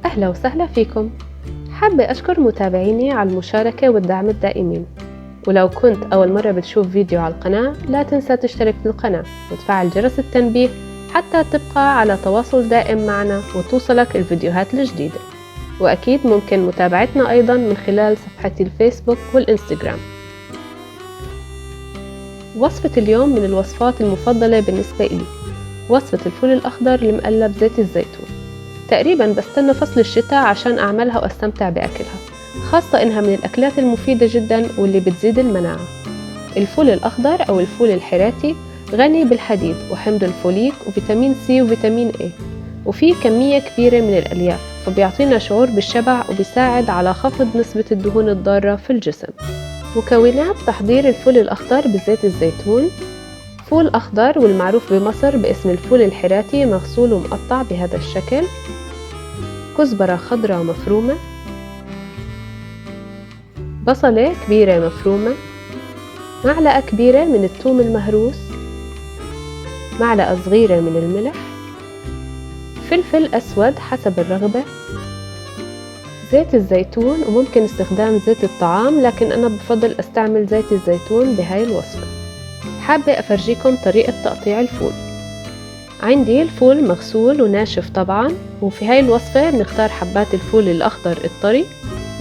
أهلا وسهلا فيكم. حابة أشكر متابعيني على المشاركة والدعم الدائمين، ولو كنت أول مرة بتشوف فيديو على القناة لا تنسى تشترك في القناة وتفعل جرس التنبيه حتى تبقى على تواصل دائم معنا وتوصلك الفيديوهات الجديدة. وأكيد ممكن متابعتنا أيضا من خلال صفحتي الفيسبوك والإنستغرام. وصفة اليوم من الوصفات المفضلة بالنسبة لي، وصفة الفول الأخضر المقلى بزيت الزيتون. تقريبا بستنى فصل الشتاء عشان أعملها وأستمتع بأكلها، خاصة إنها من الأكلات المفيدة جدا واللي بتزيد المناعة. الفول الأخضر أو الفول الحراتي غني بالحديد وحمض الفوليك وفيتامين سي وفيتامين اي، وفيه كمية كبيرة من الألياف، فبيعطينا شعور بالشبع وبيساعد على خفض نسبة الدهون الضارة في الجسم. مكونات تحضير الفول الأخضر بزيت الزيتون: فول أخضر والمعروف بمصر باسم الفول الحراتي مغسول ومقطع بهذا الشكل، كزبرة خضراء مفرومة، بصلة كبيرة مفرومة، معلقة كبيرة من الثوم المهروس، معلقة صغيرة من الملح، فلفل أسود حسب الرغبة، زيت الزيتون وممكن استخدام زيت الطعام لكن أنا بفضل أستعمل زيت الزيتون بهاي الوصفة. حابة أفرجيكم طريقة تقطيع الفول. عندي الفول مغسول وناشف طبعا، وفي هاي الوصفة بنختار حبات الفول الأخضر الطري،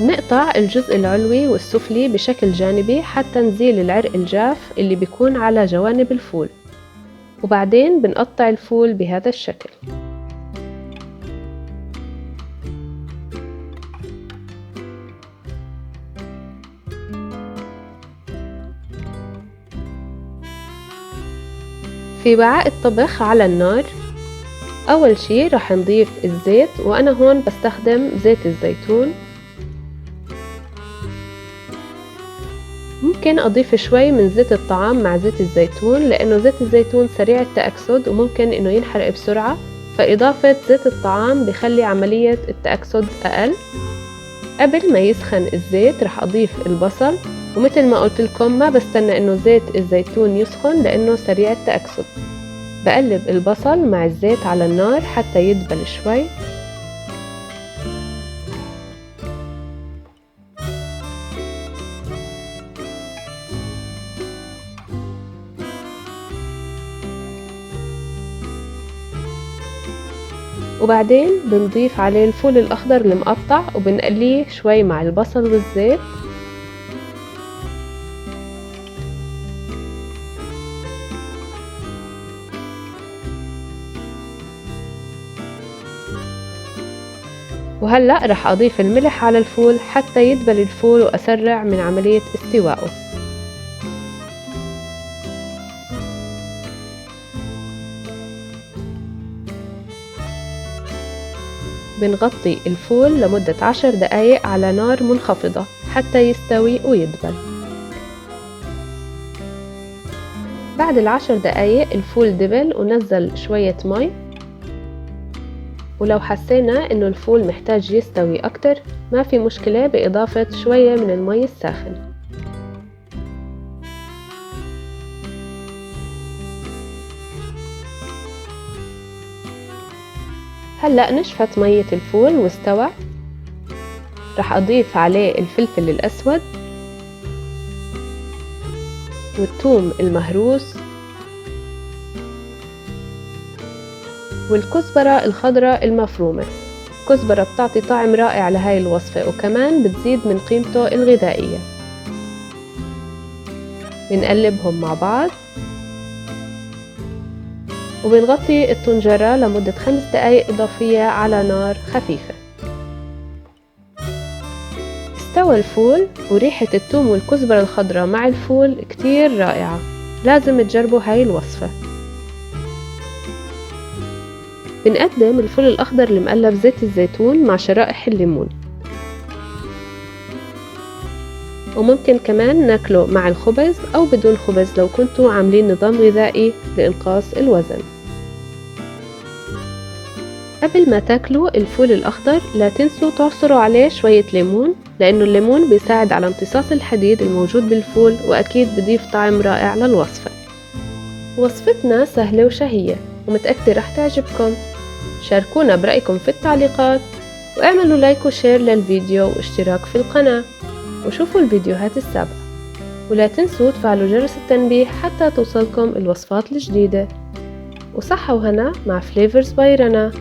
نقطع الجزء العلوي والسفلي بشكل جانبي حتى نزيل العرق الجاف اللي بيكون على جوانب الفول، وبعدين بنقطع الفول بهذا الشكل. في وعاء الطبخ على النار، أول شي رح نضيف الزيت، وأنا هون بستخدم زيت الزيتون. ممكن أضيف شوي من زيت الطعام مع زيت الزيتون لأنه زيت الزيتون سريع التأكسد وممكن إنه ينحرق بسرعة، فإضافة زيت الطعام بخلي عملية التأكسد أقل. قبل ما يسخن الزيت رح أضيف البصل، ومثل ما قلت لكم ما بستنى إنه زيت الزيتون يسخن لأنه سريع التأكسد. بقلب البصل مع الزيت على النار حتى يدبل شوي. وبعدين بنضيف عليه الفول الأخضر المقطع وبنقليه شوي مع البصل والزيت. وهلأ رح أضيف الملح على الفول حتى يدبل الفول وأسرع من عملية استوائه. بنغطي الفول لمدة 10 دقايق على نار منخفضة حتى يستوي ويدبل. بعد ال10 دقايق الفول دبل ونزل شوية مي، ولو حسينا إنه الفول محتاج يستوي أكتر ما في مشكلة بإضافة شوية من المي الساخن. هلأ نشفت مية الفول واستوى. رح أضيف عليه الفلفل الأسود والثوم المهروس والكزبرة الخضراء المفرومة. الكزبرة بتعطي طعم رائع لهاي الوصفة وكمان بتزيد من قيمته الغذائية. بنقلبهم مع بعض وبنغطي الطنجرة لمدة 5 دقايق إضافية على نار خفيفة. استوى الفول وريحة الثوم والكزبرة الخضراء مع الفول كتير رائعة، لازم تجربوا هاي الوصفة. بنقدم الفول الأخضر المقلى بزيت الزيتون مع شرائح الليمون، وممكن كمان ناكله مع الخبز أو بدون خبز لو كنتوا عاملين نظام غذائي لإنقاص الوزن. قبل ما تاكلوا الفول الأخضر لا تنسوا تعصروا عليه شوية ليمون، لأنه الليمون بيساعد على امتصاص الحديد الموجود بالفول وأكيد بضيف طعم رائع للوصفة. وصفتنا سهلة وشهية ومتأكدة رح تعجبكم. شاركونا برأيكم في التعليقات، واعملوا لايك وشير للفيديو واشتراك في القناة، وشوفوا الفيديوهات السابقة، ولا تنسوا تفعلوا جرس التنبيه حتى توصلكم الوصفات الجديدة. وصحة وهنا مع فليفرز باي رنا.